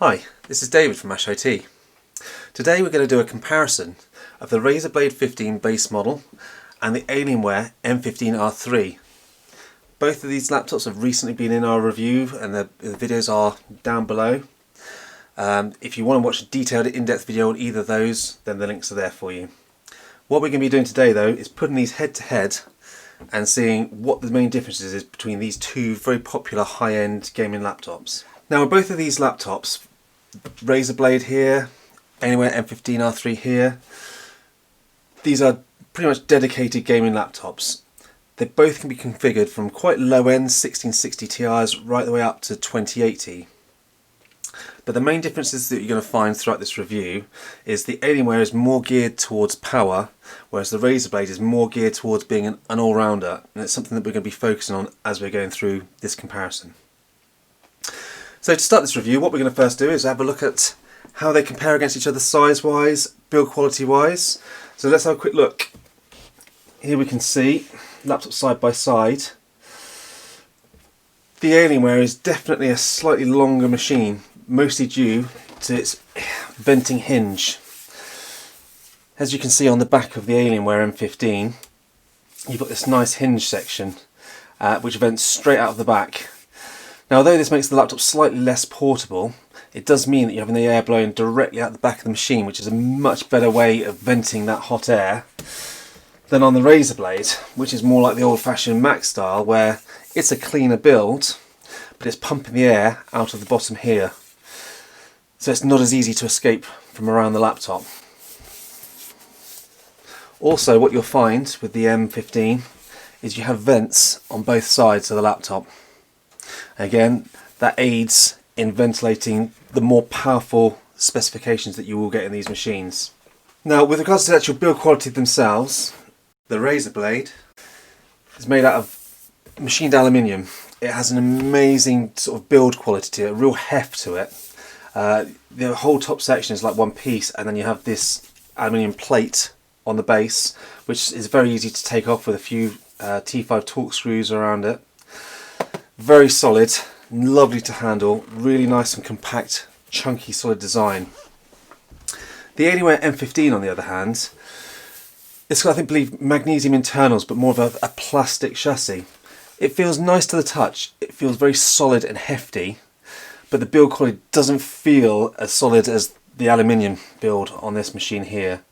Hi, this is David from Ash IT. Today we're going to do a comparison of the Razer Blade 15 base model and the Alienware M15R3. Both of these laptops have recently been in our review and the videos are down below. If you want to watch a detailed in-depth video on either of those, then the links are there for you. What we're going to be doing today though is putting these head to head and seeing what the main differences is between these two very popular high-end gaming laptops. Now with both of these laptops, Razer Blade here, Alienware M15R3 here, these are pretty much dedicated gaming laptops. They both can be configured from quite low-end 1660 Ti's right the way up to 2080. But the main differences that you're going to find throughout this review is the Alienware is more geared towards power, whereas the Razer Blade is more geared towards being an all-rounder, and it's something that we're going to be focusing on as we're going through this comparison. So to start this review, what we're going to first do is have a look at how they compare against each other size-wise, build quality-wise. So let's have a quick look. Here we can see laptops side by side. The Alienware is definitely a slightly longer machine, mostly due to its venting hinge. As you can see on the back of the Alienware M15, you've got this nice hinge section which vents straight out of the back. Now although this makes the laptop slightly less portable, it does mean that you're having the air blowing directly out the back of the machine, which is a much better way of venting that hot air than on the Razer Blade, which is more like the old-fashioned Mac style, where it's a cleaner build, but it's pumping the air out of the bottom here. So it's not as easy to escape from around the laptop. Also, what you'll find with the M15 is you have vents on both sides of the laptop. Again, that aids in ventilating the more powerful specifications that you will get in these machines. Now, with regards to the actual build quality themselves, the Razer Blade is made out of machined aluminium. It has an amazing sort of build quality to it, a real heft to it. The whole top section is like one piece, and then you have this aluminium plate on the base, which is very easy to take off with a few T5 Torx screws around it. Very solid, lovely to handle, really nice and compact, chunky, solid design. The Alienware M15 on the other hand, it's got, I believe, magnesium internals, but more of a plastic chassis. It feels nice to the touch, it feels very solid and hefty, but the build quality doesn't feel as solid as the aluminium build on this machine here.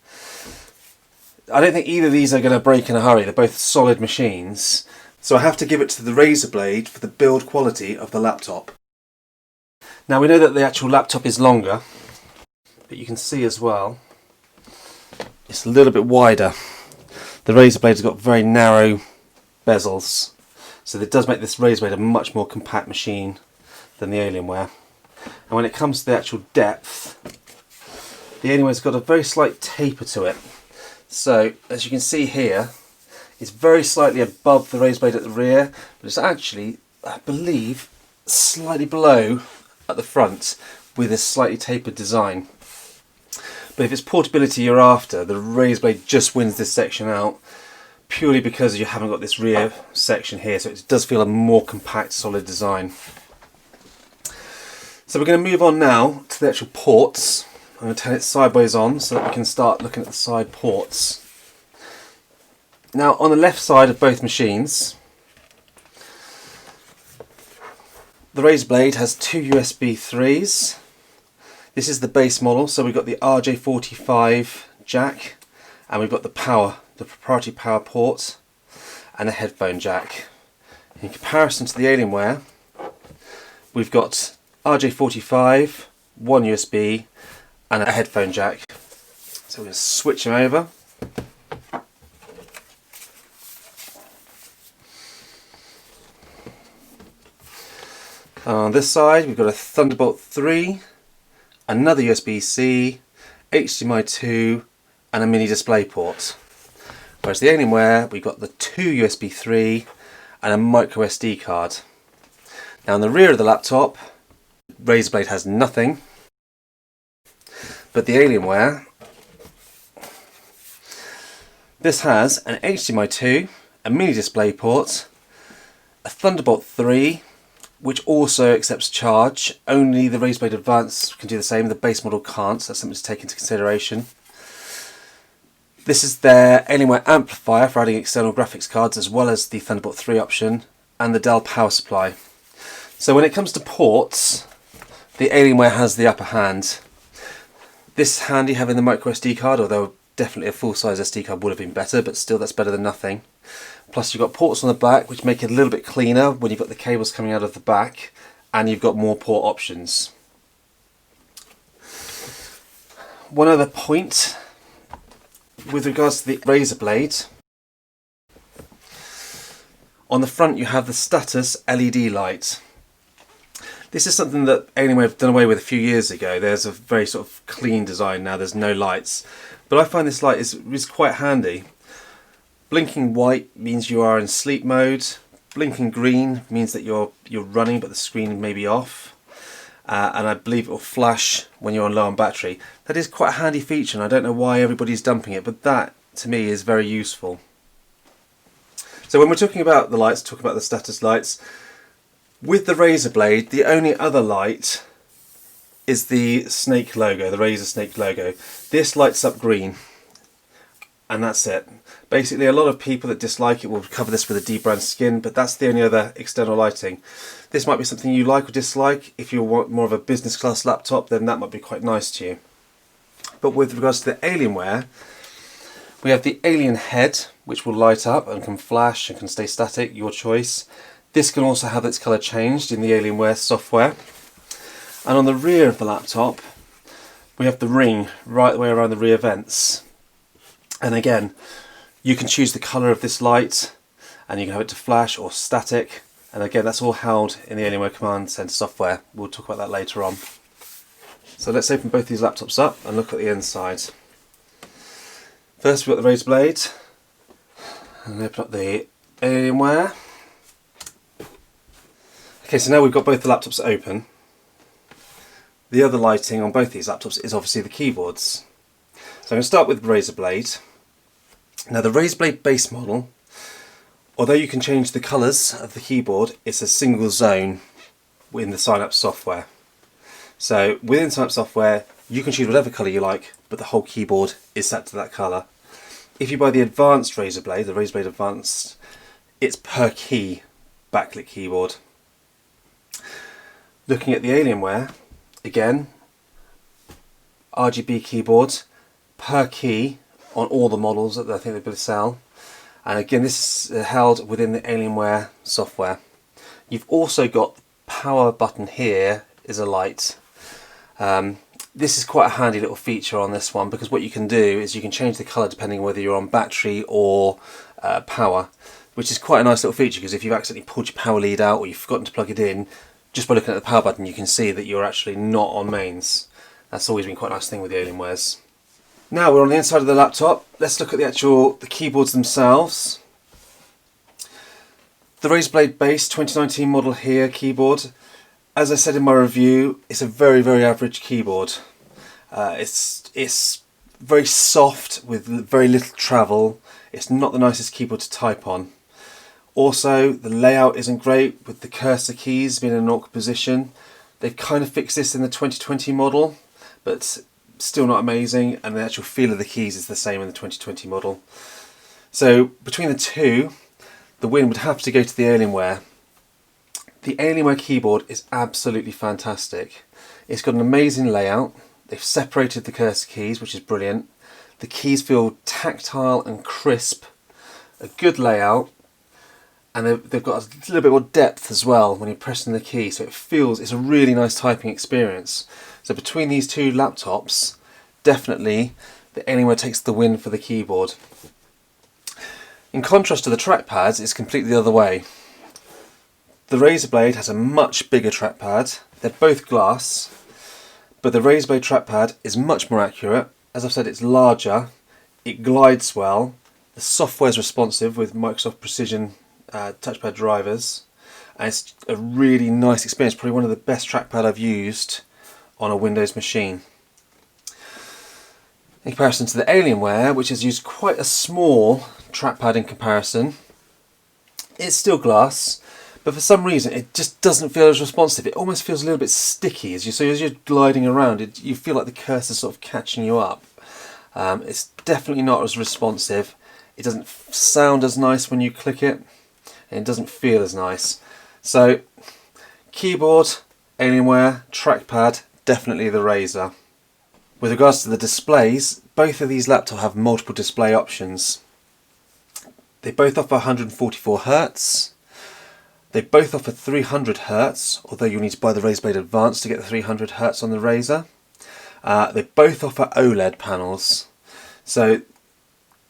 I don't think either of these are going to break in a hurry. They're both solid machines, so I have to give it to the Razer Blade for the build quality of the laptop. Now we know that the actual laptop is longer, but you can see as well it's a little bit wider. The Razer Blade has got very narrow bezels, so it does make this Razer Blade a much more compact machine than the Alienware. And when it comes to the actual depth, the Alienware's got a very slight taper to it. So as you can see here, it's very slightly above the Razer Blade at the rear, but it's actually, I believe, slightly below at the front with a slightly tapered design. But if it's portability you're after, the Razer Blade just wins this section out, purely because you haven't got this rear section here, so it does feel a more compact, solid design. So we're going to move on now to the actual ports. I'm going to turn it sideways on so that we can start looking at the side ports. Now on the left side of both machines, the Razer Blade has two USB 3s. This is the base model, so we've got the RJ45 jack, and we've got the proprietary power port, and a headphone jack. In comparison to the Alienware, we've got RJ45, one USB, and a headphone jack. So we're going to switch them over. On this side we've got a Thunderbolt 3, another USB-C, HDMI 2 and a mini display port. Whereas the Alienware we've got the two USB 3 and a micro SD card. Now on the rear of the laptop, Razer Blade has nothing, but the Alienware, this has an HDMI 2, a mini display port, a Thunderbolt 3, which also accepts charge. Only the Razer Blade Advanced can do the same, the base model can't, so that's something to take into consideration. This is their Alienware amplifier for adding external graphics cards, as well as the Thunderbolt 3 option, and the Dell power supply. So when it comes to ports, the Alienware has the upper hand. This is handy having the micro SD card, although definitely a full-size SD card would have been better, but still that's better than nothing. Plus you've got ports on the back which make it a little bit cleaner when you've got the cables coming out of the back, and you've got more port options. One other point with regards to the Razer Blade, on the front you have the status LED light. This is something that Alienware have done away with a few years ago. There's a very sort of clean design now, there's no lights. But I find this light is quite handy. Blinking white means you are in sleep mode. Blinking green means that you're running but the screen may be off. And I believe it will flash when you're on low on battery. That is quite a handy feature, and I don't know why everybody's dumping it, but that to me is very useful. So when we're talking about the lights, talking about the status lights, with the Razer Blade, the only other light is the snake logo, the Razer snake logo. This lights up green, and that's it. Basically, a lot of people that dislike it will cover this with a debranch skin, but that's the only other external lighting. This might be something you like or dislike. If you want more of a business class laptop, then that might be quite nice to you. But with regards to the Alienware, we have the Alien head, which will light up and can flash and can stay static, your choice. This can also have its colour changed in the Alienware software. And on the rear of the laptop, we have the ring right the way around the rear vents. And again, you can choose the colour of this light, and you can have it to flash or static. And again, that's all held in the Alienware Command Center software. We'll talk about that later on. So let's open both these laptops up and look at the inside. First we've got the Razer Blade, and open up the Alienware. Okay, so now we've got both the laptops open. The other lighting on both these laptops is obviously the keyboards. So I'm going to start with Razer Blade. Now the Razer Blade base model, although you can change the colours of the keyboard, it's a single zone in the Synapse software. So within Synapse software you can choose whatever colour you like, but the whole keyboard is set to that colour. If you buy the advanced Razer Blade, the Razer Blade Advanced, it's per key backlit keyboard. Looking at the Alienware, again, RGB keyboard per key on all the models that I think they're going to sell. And again, this is held within the Alienware software. You've also got the power button here is a light. This is quite a handy little feature on this one, because what you can do is you can change the colour depending on whether you're on battery or power, which is quite a nice little feature, because if you've accidentally pulled your power lead out or you've forgotten to plug it in, just by looking at the power button you can see that you're actually not on mains. That's always been quite a nice thing with the Alienwares. Now we're on the inside of the laptop. Let's look at the keyboards themselves. The Razer Blade Base 2019 model here keyboard. As I said in my review, it's a very average keyboard. It's very soft with very little travel. It's not the nicest keyboard to type on. Also, the layout isn't great, with the cursor keys being in an awkward position. They've kind of fixed this in the 2020 model, but still not amazing, and the actual feel of the keys is the same in the 2020 model. So between the two, the win would have to go to the Alienware. The Alienware keyboard is absolutely fantastic. It's got an amazing layout. They've separated the cursor keys, which is brilliant. The keys feel tactile and crisp. A good layout. And they've got a little bit more depth as well when you're pressing the key, so it's a really nice typing experience. So between these two laptops, definitely the Alienware takes the win for the keyboard. In contrast to the trackpads, it's completely the other way. The Razer Blade has a much bigger trackpad. They're both glass, but the Razer Blade trackpad is much more accurate. As I've said, it's larger, it glides well, the software is responsive with Microsoft Precision touchpad drivers, and it's a really nice experience, probably one of the best trackpad I've used on a Windows machine. In comparison to the Alienware, which has used quite a small trackpad in comparison, it's still glass, but for some reason it just doesn't feel as responsive. It almost feels a little bit sticky as you're gliding around. You feel like the cursor's sort of catching you up. It's definitely not as responsive. It doesn't sound as nice when you click it, and it doesn't feel as nice. So keyboard, Alienware, trackpad, definitely the Razer. With regards to the displays, both of these laptops have multiple display options. They both offer 144 Hz. They both offer 300 Hz, although you'll need to buy the Razer Blade Advanced to get the 300 Hz on the Razer. They both offer OLED panels. So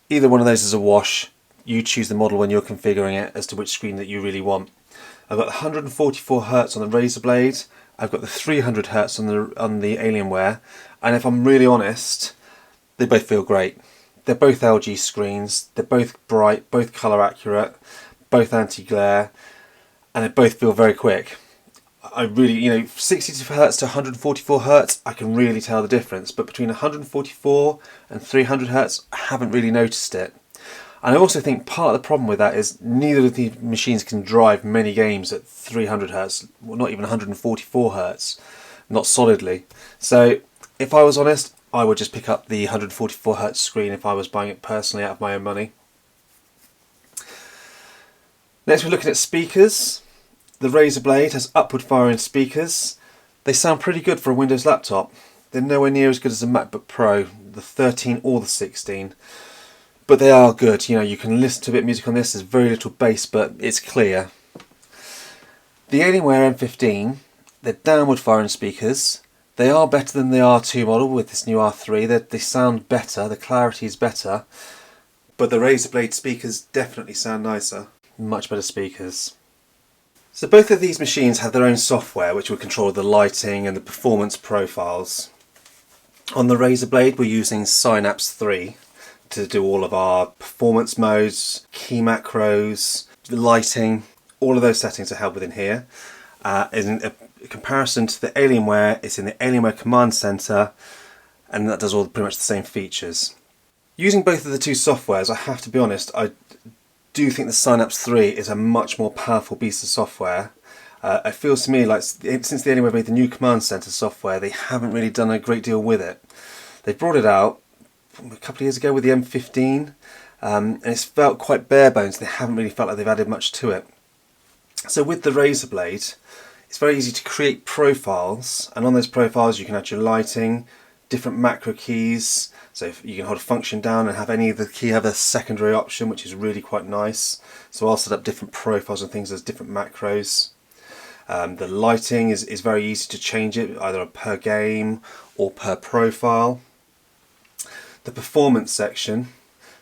either one of those is a wash. You choose the model when you're configuring it as to which screen that you really want. I've got the 144 Hz on the Razer Blade. I've got the 300 Hz on the Alienware, and if I'm really honest, they both feel great. They're both LG screens. They're both bright, both colour accurate, both anti-glare, and they both feel very quick. I really, 62 Hz to 144 Hz, I can really tell the difference, but between 144 and 300 Hz, I haven't really noticed it. And I also think part of the problem with that is neither of the machines can drive many games at 300 Hz, well, not even 144 Hz, not solidly. So if I was honest, I would just pick up the 144 Hz screen if I was buying it personally out of my own money. Next we're looking at speakers. The Razer Blade has upward firing speakers. They sound pretty good for a Windows laptop. They're nowhere near as good as a MacBook Pro, the 13 or the 16. But they are good. You can listen to a bit of music on this. There's very little bass, but it's clear. The Alienware M15, they're downward firing speakers. They are better than the R2 model with this new R3. They sound better, the clarity is better. But the Razer Blade speakers definitely sound nicer. Much better speakers. So both of these machines have their own software which will control the lighting and the performance profiles. On the Razer Blade we're using Synapse 3 to do all of our performance modes, key macros, lighting, all of those settings are held within here. In a comparison to the Alienware, it's in the Alienware Command Center, and that does all pretty much the same features. Using both of the two softwares, I have to be honest, I do think the Synapse 3 is a much more powerful piece of software. It feels to me like since the Alienware made the new Command Center software, they haven't really done a great deal with it. They brought it out a couple of years ago with the M15, and it's felt quite bare bones. They haven't really felt like they've added much to it. So with the Razer Blade, it's very easy to create profiles, and on those profiles you can add your lighting, different macro keys, so if you can hold a function down and have any of the key have a secondary option, which is really quite nice. So I'll set up different profiles and things as different macros. The lighting is very easy to change it, either per game or per profile. The performance section,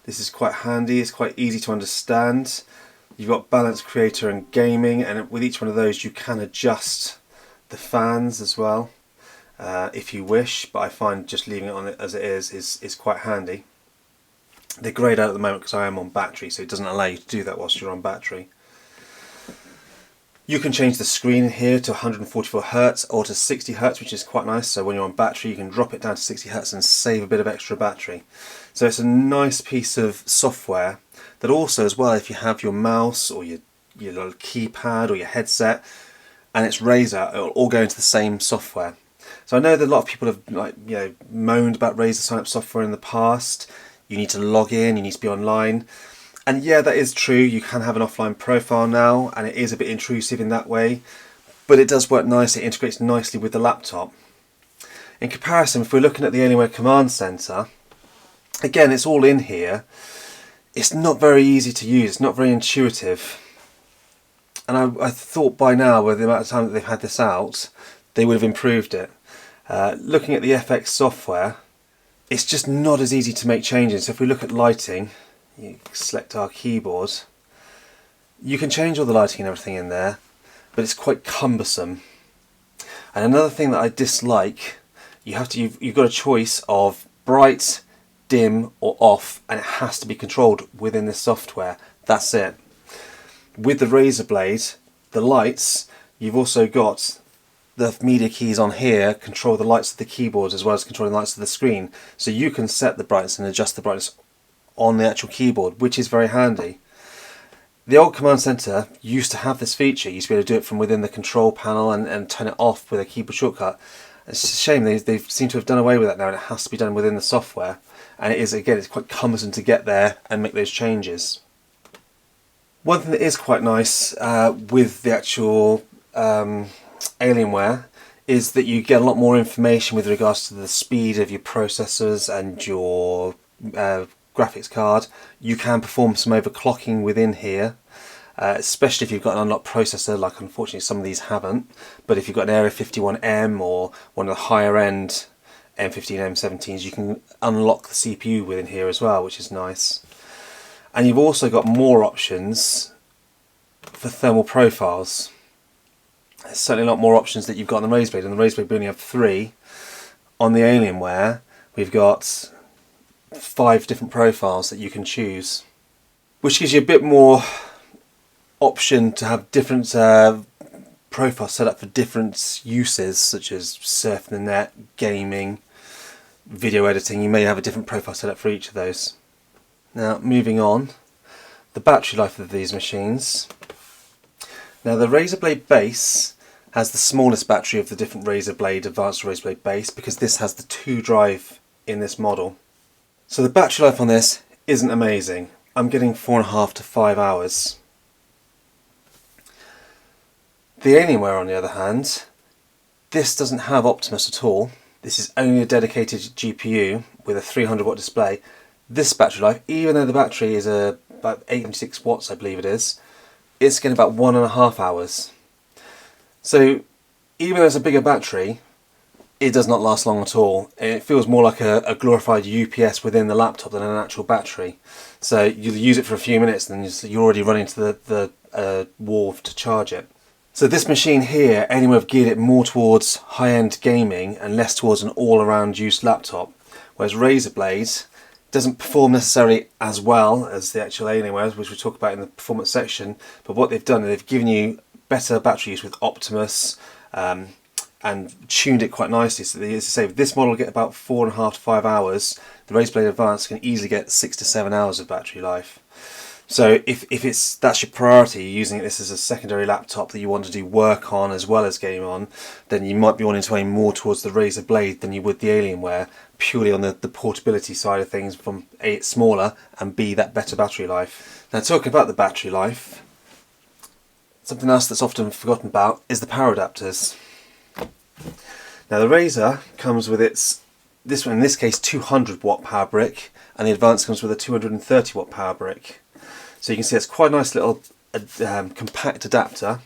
this is quite handy, it's quite easy to understand. You've got balance creator and gaming, and with each one of those you can adjust the fans as well if you wish, but I find just leaving it on it as it is quite handy. They're greyed out at the moment because I am on battery, so it doesn't allow you to do that whilst you're on battery. You can change the screen here to 144 Hz or to 60 Hz, which is quite nice, so when you're on battery you can drop it down to 60 Hz and save a bit of extra battery. So it's a nice piece of software that also, as well, if you have your mouse or your little keypad or your headset and it's Razer, it will all go into the same software. So I know that a lot of people have moaned about Razer Synapse software in the past. You need to log in, you need to be online. And yeah, that is true, you can have an offline profile now, and it is a bit intrusive in that way, but it does work nicely, it integrates nicely with the laptop. In comparison, if we're looking at the Alienware Command Center, again, it's all in here. It's not very easy to use, it's not very intuitive. And I thought by now, with the amount of time that they've had this out, they would have improved it. Looking at the FX software, it's just not as easy to make changes. So if we look at lighting, you select our keyboard, you can change all the lighting and everything in there, but it's quite cumbersome. And another thing that I dislike, you've got a choice of bright, dim or off, and it has to be controlled within this software. That's it. With the Razer Blade, the lights, you've also got the media keys on here control the lights of the keyboard as well as controlling the lights of the screen, so you can set the brightness and adjust the brightness on the actual keyboard, which is very handy. The old command center used to have this feature. You used to be able to do it from within the control panel and turn it off with a keyboard shortcut. It's a shame they seem to have done away with that now, and it has to be done within the software. And it is, again, it's quite cumbersome to get there and make those changes. One thing that is quite nice with the actual Alienware is that you get a lot more information with regards to the speed of your processors and your graphics card. You can perform some overclocking within here, especially if you've got an unlocked processor, like unfortunately some of these haven't. But if you've got an Area 51M or one of the higher end M15 M17s, you can unlock the CPU within here as well, which is nice. And you've also got more options for thermal profiles. There's certainly a lot more options that you've got on the Razer Blade. On the Razer Blade we only have 3. On the Alienware we've got 5 different profiles that you can choose, which gives you a bit more option to have different profiles set up for different uses, such as surfing the net, gaming, video editing. You may have a different profile set up for each of those. Now moving on, the battery life of these machines. Now the Razer Blade base has the smallest battery of the different Razer Blade Advanced Razer Blade base, because this has the 2 drive in this model. So the battery life on this isn't amazing. I'm getting 4.5 to 5 hours. The Alienware, on the other hand, this doesn't have Optimus at all. This is only a dedicated GPU with a 300 watt display. This battery life, even though the battery is about 86 watts I believe it is, it's getting about 1.5 hours. So even though it's a bigger battery, it does not last long at all. It feels more like a glorified UPS within the laptop than an actual battery. So you'll use it for a few minutes and then you're already running to the wall to charge it. So this machine here, Alienware have geared it more towards high-end gaming and less towards an all-around use laptop. Whereas Razer Blade doesn't perform necessarily as well as the actual Alienware, which we'll talk about in the performance section, but what they've done is they've given you better battery use with Optimus, and tuned it quite nicely. So as I say, with this model will get about 4.5 to 5 hours. The Razer Blade Advanced can easily get 6 to 7 hours of battery life. So if that's your priority, you're using this as a secondary laptop that you want to do work on as well as game on, then you might be wanting to aim more towards the Razer Blade than you would the Alienware, purely on the portability side of things, from A, it's smaller, and B, that better battery life. Now talking about the battery life, something else that's often forgotten about is the power adapters. Now the Razer comes with this one, in this case 200 watt power brick, and the Advanced comes with a 230 watt power brick. So you can see it's quite a nice little compact adapter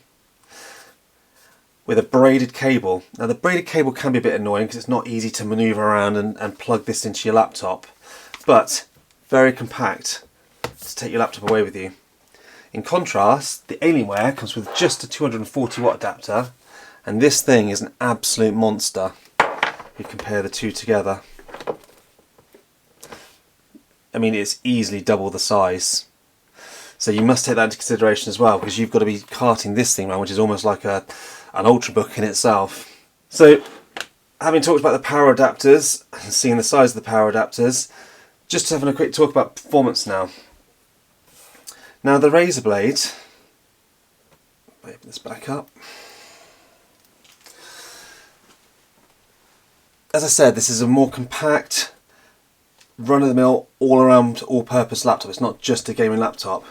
with a braided cable. Now the braided cable can be a bit annoying because it's not easy to manoeuvre around and plug this into your laptop, but very compact to take your laptop away with you. In contrast, the Alienware comes with just a 240 watt adapter, and this thing is an absolute monster. You compare the two together. I mean, it's easily double the size. So you must take that into consideration as well, because you've got to be carting this thing around, which is almost like an ultrabook in itself. So, having talked about the power adapters and seeing the size of the power adapters, just having a quick talk about performance now. Now the Razer Blade, open this back up. As I said, this is a more compact, run-of-the-mill, all-around, all-purpose laptop. It's not just a gaming laptop.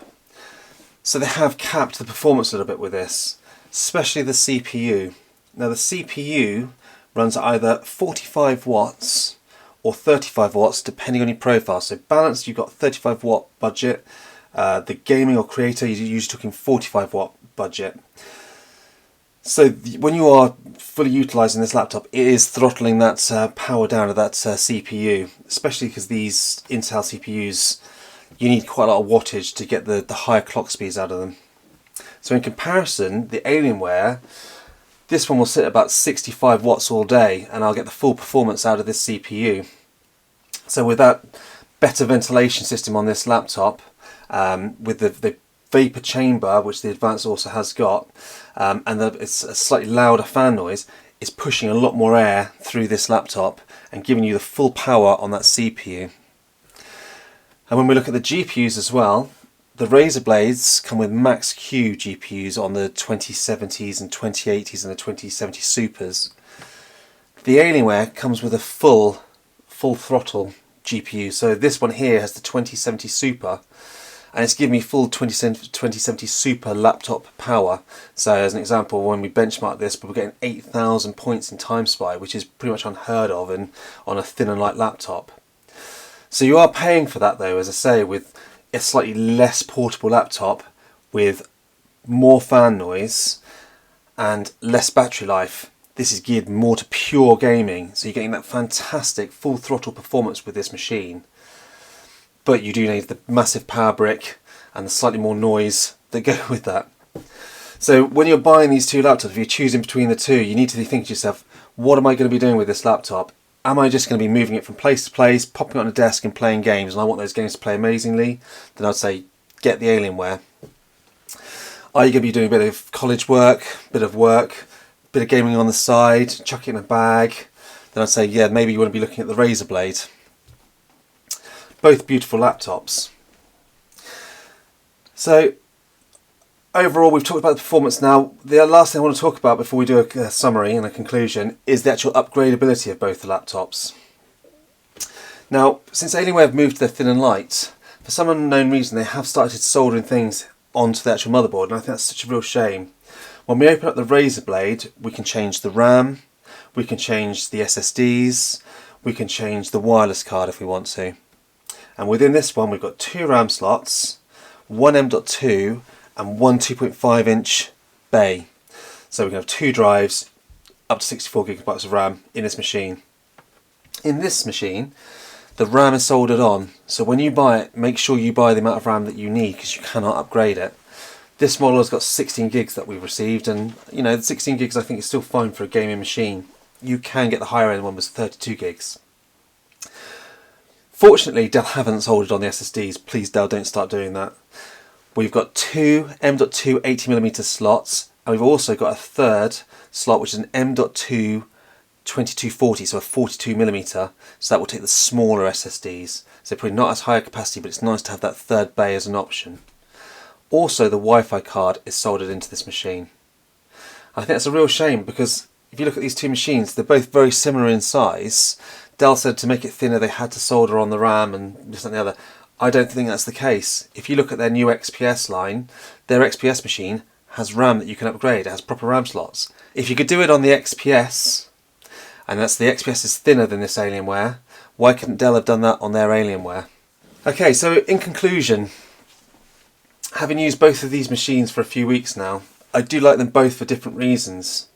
So they have capped the performance a little bit with this, especially the CPU. Now the CPU runs at either 45 watts or 35 watts depending on your profile. So balanced, you've got 35 watt budget. The gaming or creator, you're usually talking 45 watt budget. So when you are fully utilising this laptop, it is throttling that power down of that CPU, especially because these Intel CPUs, you need quite a lot of wattage to get the higher clock speeds out of them. So in comparison, the Alienware, this one will sit at about 65 watts all day, and I'll get the full performance out of this CPU. So with that better ventilation system on this laptop, with the vapor chamber, which the Advanced also has got, and it's a slightly louder fan noise, it's pushing a lot more air through this laptop and giving you the full power on that CPU. And when we look at the GPUs as well, the Razer Blades come with max Q GPUs on the 2070s and 2080s and the 2070 Supers. The Alienware comes with a full throttle GPU. So this one here has the 2070 Super, and it's giving me full 2070 Super laptop power. So as an example, when we benchmark this, we're getting 8,000 points in time spy, which is pretty much unheard of on a thin and light laptop. So you are paying for that though, as I say, with a slightly less portable laptop with more fan noise and less battery life. This is geared more to pure gaming, so you're getting that fantastic full throttle performance with this machine. But you do need the massive power brick and the slightly more noise that go with that. So when you're buying these two laptops, if you're choosing between the two, you need to think to yourself, what am I going to be doing with this laptop? Am I just going to be moving it from place to place, popping it on a desk and playing games, and I want those games to play amazingly? Then I'd say get the Alienware. Are you going to be doing a bit of college work, bit of gaming on the side, chuck it in a bag? Then I'd say, yeah, maybe you want to be looking at the Razer Blade. Both beautiful laptops. So overall, we've talked about the performance now. The last thing I want to talk about before we do a summary and a conclusion is the actual upgradability of both the laptops. Now, since Alienware have moved to their thin and light, for some unknown reason they have started soldering things onto the actual motherboard, and I think that's such a real shame. When we open up the Razer Blade, we can change the RAM, we can change the SSDs, we can change the wireless card if we want to. And within this one we've got 2 RAM slots, one M.2 and one 2.5 inch bay. So we can have 2 drives, up to 64 gigabytes of RAM in this machine. In this machine, the RAM is soldered on, so when you buy it, make sure you buy the amount of RAM that you need, because you cannot upgrade it. This model has got 16 gigs that we've received, and you know, the 16 gigs I think is still fine for a gaming machine. You can get the higher end one with 32 gigs. Fortunately, Dell haven't soldered on the SSDs. Please, Dell, don't start doing that. We've got 2 M.2 80mm slots, and we've also got a third slot which is an M.2 2240, so a 42mm, so that will take the smaller SSDs. So probably not as high a capacity, but it's nice to have that third bay as an option. Also, the Wi-Fi card is soldered into this machine. I think that's a real shame, because if you look at these two machines, they're both very similar in size. Dell said to make it thinner they had to solder on the RAM and this and the other. I don't think that's the case. If you look at their new XPS line, their XPS machine has RAM that you can upgrade. It has proper RAM slots. If you could do it on the XPS, and that's the XPS is thinner than this Alienware, why couldn't Dell have done that on their Alienware? Okay, so in conclusion, having used both of these machines for a few weeks now, I do like them both for different reasons.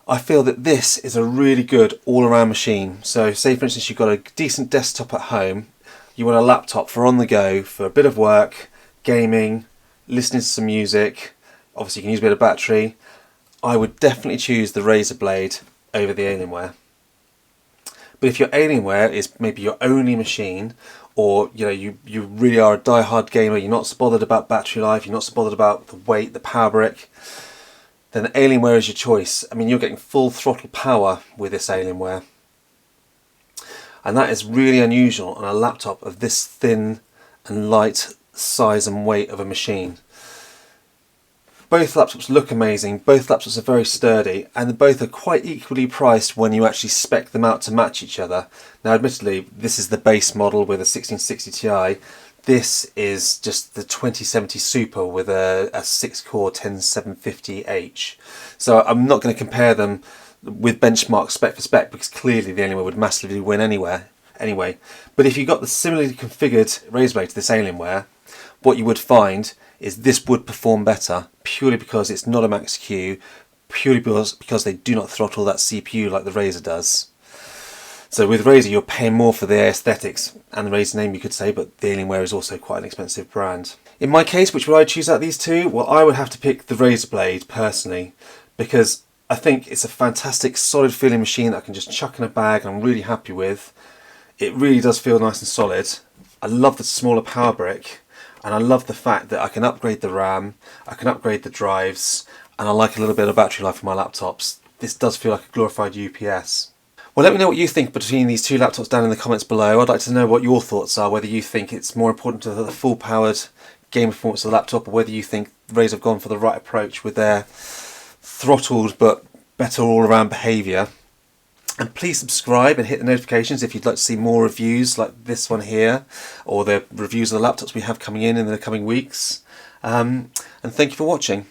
I feel that this is a really good all-around machine. So say for instance you've got a decent desktop at home, you want a laptop for on the go, for a bit of work, gaming, listening to some music, obviously you can use a bit of battery. I would definitely choose the Razer Blade over the Alienware. But if your Alienware is maybe your only machine, or you know you really are a die-hard gamer, you're not so bothered about battery life, you're not so bothered about the weight, the power brick, then the Alienware is your choice. I mean, you're getting full throttle power with this Alienware, and that is really unusual on a laptop of this thin and light size and weight of a machine. Both laptops look amazing, both laptops are very sturdy, and both are quite equally priced when you actually spec them out to match each other. Now admittedly, this is the base model with a 1660 Ti. This is just the 2070 Super with a 6-core 10750H. So I'm not going to compare them with benchmark spec for spec, because clearly the Alienware would massively win anyway. But if you got the similarly configured Razer Blade to this Alienware, what you would find is this would perform better, purely because it's not a max Q, purely because they do not throttle that CPU like the Razer does. So with Razer you're paying more for the aesthetics and the Razer name, you could say, but the Alienware is also quite an expensive brand. In my case, which would I choose out of these two? Well, I would have to pick the Razer Blade personally, because I think it's a fantastic solid feeling machine that I can just chuck in a bag and I'm really happy with. It really does feel nice and solid. I love the smaller power brick, and I love the fact that I can upgrade the RAM, I can upgrade the drives, and I like a little bit of battery life for my laptops. This does feel like a glorified UPS. Well, let me know what you think between these two laptops down in the comments below. I'd like to know what your thoughts are, whether you think it's more important to the full-powered game performance of the laptop, or whether you think Razer have gone for the right approach with their throttled but better all-around behaviour. And please subscribe and hit the notifications if you'd like to see more reviews like this one here, or the reviews of the laptops we have coming in the coming weeks. And thank you for watching.